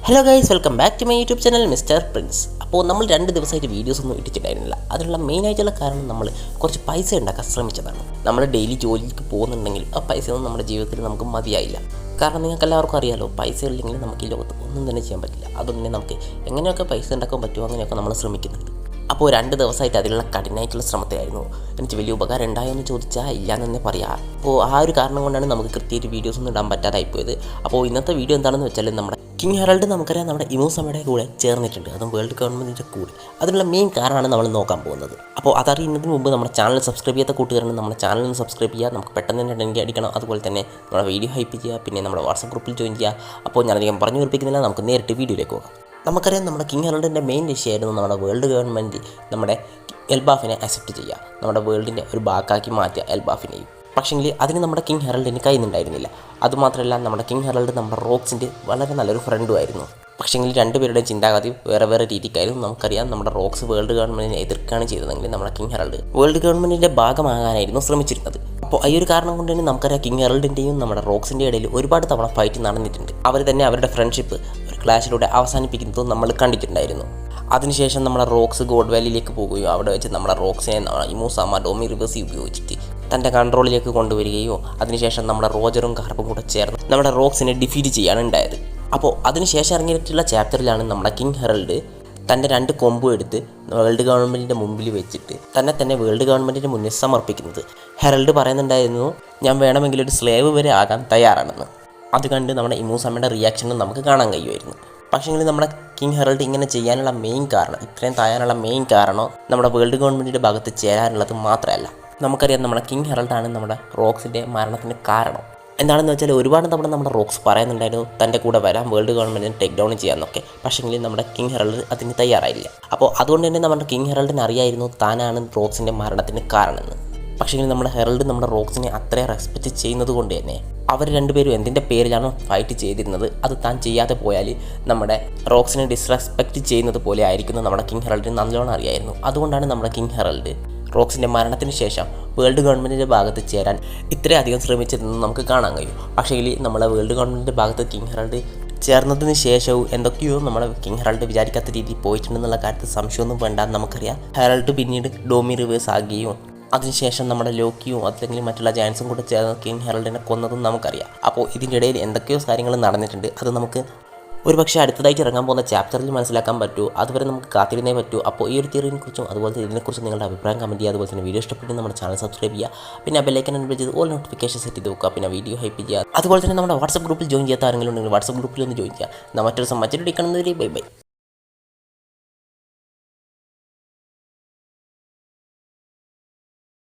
Hello guys, welcome back to my YouTube channel mister Prince. അപ്പോൾ നമ്മൾ 2 ദിവസമായിട്ട് videos ഒന്നും ഇട്ടിട്ടുണ്ടായിരുന്നില്ല. അതിനുള്ള മെയിനായിട്ടുള്ള കാരണം നമ്മൾ കുറച്ച് പൈസ ഉണ്ടാക്കാൻ ശ്രമിച്ചതാണ്. നമ്മൾ ഡെയിലി ജോലിക്ക് പോകുന്നുണ്ടെങ്കിൽ ആ പൈസയൊന്നും നമ്മുടെ ജീവിതത്തിൽ നമുക്ക് മതിയായില്ല. കാരണം നിങ്ങൾക്ക് എല്ലാവർക്കും അറിയാലോ, പൈസ ഇല്ലെങ്കിൽ നമുക്ക് ഈ ലോകത്ത് ഒന്നും തന്നെ ചെയ്യാൻ പറ്റില്ല. അതുകൊണ്ട് തന്നെ നമുക്ക് എങ്ങനെയൊക്കെ പൈസ ഉണ്ടാക്കാൻ പറ്റുമോ അങ്ങനെയൊക്കെ നമ്മൾ ശ്രമിക്കുന്നുണ്ട്. അപ്പോൾ 2 ദിവസമായിട്ട് അതിലുള്ള കഠിനമായിട്ടുള്ള ശ്രമത്തെയായിരുന്നു. എനിക്ക് വലിയ ഉപകാരം ഉണ്ടായോ എന്ന് ചോദിച്ചാൽ ഇല്ലയെന്ന് തന്നെ പറയാം. അപ്പോൾ ആ ഒരു കാരണം കൊണ്ടാണ് നമുക്ക് കൃത്യമായിട്ട് വീഡിയോസ് ഒന്നും ഇടാൻ പറ്റാതായിപ്പോയത്. അപ്പോൾ ഇന്നത്തെ വീഡിയോ എന്താണെന്ന് വെച്ചാൽ, നമ്മുടെ കിങ് ഹെറാൾഡ് നമുക്കറിയാം നമ്മുടെ ഇമോസമ്മയുടെ കൂടെ ചേർന്നിട്ടുണ്ട്, അതും വേൾഡ് ഗവൺമെൻറ്റിൻ്റെ കൂടെ. അതിനുള്ള മെയിൻ കാരണമാണ് നമ്മൾ നോക്കാൻ പോകുന്നത്. അപ്പോൾ അതറിയുന്നതിന് മുമ്പ് നമ്മുടെ ചാനൽ സബ്സ്ക്രൈബ് ചെയ്യാത്ത കൂട്ടുകാരാണ് നമ്മുടെ ചാനൽ ഒന്ന് സബ്സ്ക്രൈബ് ചെയ്യുക. നമുക്ക് പെട്ടെന്ന് തന്നെ ഡെൻഡി അടിക്കണം. അതുപോലെ തന്നെ നമ്മുടെ വീഡിയോ ഹൈപ്പ് ചെയ്യുക, പിന്നെ നമ്മുടെ വാട്സപ്പ് ഗ്രൂപ്പിൽ ജോയിൻ ചെയ്യുക. അപ്പോൾ ഞാനധികം പറഞ്ഞു ഉറപ്പിക്കുന്നില്ല, നമുക്ക് നേരിട്ട് വീഡിയോയിലേക്ക് പോകാം. നമുക്കറിയാം നമ്മുടെ കിങ് ഹെറാൾഡിൻ്റെ മെയിൻ ലക്ഷ്യമായിരുന്നു നമ്മുടെ വേൾഡ് ഗവൺമെൻറ് നമ്മുടെ എൽബാഫിനെ അക്സെപ്റ്റ് ചെയ്യുക, നമ്മുടെ വേൾഡിൻ്റെ ഒരു ഭാഗമാക്കി മാറ്റുക എൽബാഫിനെയും. പക്ഷേങ്കിൽ അതിന് നമ്മുടെ കിങ് ഹെറാൾഡിന് കഴിയുന്നുണ്ടായിരുന്നില്ല. അതുമാത്രമല്ല, നമ്മുടെ കിങ് ഹെറാൾഡ് നമ്മുടെ റോക്സിൻ്റെ വളരെ നല്ലൊരു ഫ്രണ്ടുമായിരുന്നു. പക്ഷേങ്കിൽ രണ്ടുപേരുടെയും ചിന്താഗതി വേറെ വേറെ രീതിക്കായിരുന്നു. നമുക്കറിയാം, നമ്മുടെ റോക്സ് വേൾഡ് ഗവൺമെൻറ്റിനെ എതിർക്കുകയാണ് ചെയ്തതെങ്കിൽ നമ്മുടെ കിങ് ഹെറാൾഡ് വേൾഡ് ഗവൺമെൻറ്റിൻ്റെ ഭാഗമാകാനായിരുന്നു ശ്രമിച്ചിരുന്നത്. അപ്പോൾ ഈ ഒരു കാരണം കൊണ്ട് തന്നെ നമുക്കറിയാം കിങ് ഹെറാൾഡിൻ്റെയും നമ്മുടെ റോക്സിൻ്റെ ഇടയിൽ ഒരുപാട് തവണ ഫൈറ്റ് നടന്നിട്ടുണ്ട്. അവർ തന്നെ അവരുടെ ഫ്രണ്ട്ഷിപ്പ് ഒരു ക്ലാഷിലൂടെ അവസാനിപ്പിക്കുന്നതും നമ്മൾ കണ്ടിട്ടുണ്ടായിരുന്നു. അതിനുശേഷം നമ്മുടെ റോക്സ് ഗോഡ് വാലിയിലേക്ക് പോകുകയോ അവിടെ വെച്ച് നമ്മുടെ റോക്സിനെ ഇമോസാമ ഡോമി റിവേഴ്സി ഉപയോഗിച്ചിട്ട് തൻ്റെ കൺട്രോളിലേക്ക് കൊണ്ടുവരികയോ അതിനുശേഷം നമ്മുടെ റോജറും കാർപ്പും കൂടെ ചേർന്ന് നമ്മുടെ റോക്സിനെ ഡിഫീറ്റ് ചെയ്യാണ് ഉണ്ടായത്. അപ്പോൾ അതിനുശേഷം ഇറങ്ങിയിട്ടുള്ള ചാപ്റ്ററിലാണ് നമ്മുടെ കിങ് ഹെറാൾഡ് തൻ്റെ 2 കൊമ്പും എടുത്ത് വേൾഡ് ഗവൺമെൻറ്റിൻ്റെ മുമ്പിൽ വെച്ചിട്ട് തന്നെ വേൾഡ് ഗവൺമെൻറ്റിൻ്റെ മുന്നിൽ സമർപ്പിക്കുന്നത്. ഹെറാൾഡ് പറയുന്നുണ്ടായിരുന്നു, ഞാൻ വേണമെങ്കിൽ ഒരു സ്ലേവ് വരെ ആകാൻ തയ്യാറാണെന്ന്. അത് കണ്ട് നമ്മുടെ ഇമോസാമയുടെ റിയാക്ഷനും നമുക്ക് കാണാൻ കഴിയുമായിരുന്നു. പക്ഷേങ്കിൽ നമ്മുടെ കിങ് ഹെറാൾഡ് ഇങ്ങനെ ചെയ്യാനുള്ള മെയിൻ കാരണം, ഇത്രയും താഴാനുള്ള മെയിൻ കാരണം നമ്മുടെ വേൾഡ് ഗവൺമെൻറ്റിൻ്റെ ഭാഗത്ത് ചേരാനുള്ളത് മാത്രമല്ല. നമുക്കറിയാം നമ്മുടെ കിങ് ഹെറാൾഡാണ് നമ്മുടെ റോക്സിൻ്റെ മരണത്തിന് കാരണം. എന്താണെന്ന് വെച്ചാൽ, ഒരുപാട് തവണ നമ്മുടെ റോക്സ് പറയുന്നുണ്ടായിരുന്നു തൻ്റെ കൂടെ വരാൻ വേൾഡ് ഗവൺമെൻറ്റിനെ ടേക്ക് ഡൗൺ ചെയ്യാമെന്നൊക്കെ. പക്ഷേങ്കിൽ നമ്മുടെ കിങ് ഹെറാൾഡ് അതിന് തയ്യാറായില്ല. അപ്പോൾ അതുകൊണ്ട് തന്നെ നമ്മുടെ കിങ് ഹെറാൾഡിന് അറിയായിരുന്നു താനാണ് റോക്സിൻ്റെ മരണത്തിന് കാരണമെന്ന്. പക്ഷേങ്കിൽ നമ്മുടെ ഹെറാൾഡ് നമ്മുടെ റോക്സിനെ അത്രയും റെസ്പെക്റ്റ് ചെയ്യുന്നത് കൊണ്ട് തന്നെ അവർ രണ്ടുപേരും എന്തിൻ്റെ പേരിലാണ് ഫൈറ്റ് ചെയ്തിരുന്നത് അത് താൻ ചെയ്യാതെ പോയാൽ നമ്മുടെ റോക്സിനെ ഡിസ്റെസ്പെക്റ്റ് ചെയ്യുന്നത് പോലെ ആയിരിക്കുന്നു നമ്മുടെ കിങ് ഹെറാൾഡിന് നല്ലോണം അറിയായിരുന്നു. അതുകൊണ്ടാണ് നമ്മുടെ കിങ് ഹെറാൾഡ് റോക്സിൻ്റെ മരണത്തിന് ശേഷം വേൾഡ് ഗവൺമെൻറ്റിൻ്റെ ഭാഗത്ത് ചേരാൻ ഇത്രയധികം ശ്രമിച്ചതെന്ന് നമുക്ക് കാണാൻ കഴിയും. പക്ഷേങ്കിൽ നമ്മളെ വേൾഡ് ഗവൺമെൻറ്റിൻ്റെ ഭാഗത്ത് കിങ് ഹെറാൾഡ് ചേർന്നതിന് ശേഷവും എന്തൊക്കെയോ നമ്മുടെ കിങ് ഹെറാൾഡ് വിചാരിക്കാത്ത രീതിയിൽ പോയിട്ടുണ്ടെന്നുള്ള കാര്യത്തിൽ സംശയമൊന്നും വേണ്ട. നമുക്കറിയാം ഹെറാൾഡ് പിന്നീട് ഡോമി റിവേഴ്സ് ആകുകയും അതിനുശേഷം നമ്മുടെ ലോക്കിയും അല്ലെങ്കിൽ മറ്റുള്ള ജയൻസും കൂടെ ചേർന്ന് കിങ് ഹെറാൾഡിനെ കൊന്നതും നമുക്കറിയാം. അപ്പോൾ ഇതിൻ്റെ ഇടയിൽ എന്തൊക്കെയോ കാര്യങ്ങൾ നടന്നിട്ടുണ്ട്. അത് നമുക്ക് ഒരുപക്ഷെ അടുത്തതായിട്ട് ഇറങ്ങാൻ പോകുന്ന ചാപ്റ്ററിൽ മനസ്സിലാക്കാൻ പറ്റൂ. അതുവരെ നമുക്ക് കാത്തിരുന്നേ പറ്റൂ. അപ്പോൾ ഈ ഒരു തിയറിനെ കുറിച്ചും അതുപോലെ ഇതിനെക്കുറിച്ചും നിങ്ങളുടെ അഭിപ്രായം കമൻറ്റ് ചെയ്യുക. അതുപോലെ തന്നെ വീഡിയോ ഇഷ്ടപ്പെട്ട് നമ്മുടെ ചാനൽ സബ്സ്ക്രൈബ് ചെയ്യുക. പിന്നെ ബെല്ലൈക്കൻ എനേബിൾ ചെയ്ത് ഓൾ നോട്ടിഫിക്കേഷൻ സെറ്റ് ചെയ്ത് വെക്കുക. പിന്നെ വീഡിയോ ഹൈപ്പ് ചെയ്യുക. അതുപോലെ തന്നെ നമ്മുടെ വാട്സപ്പ് ഗ്രൂപ്പിൽ ജോയിൻ ചെയ്യാത്ത ആരെങ്കിലും ഉണ്ടെങ്കിൽ വാട്സപ്പ് ഗ്രൂപ്പിൽ ഒന്ന് ജോയിൻ ചെയ്യുക. മറ്റൊരു വീഡിയോ കാണുന്നവരെ ബൈ ബൈ.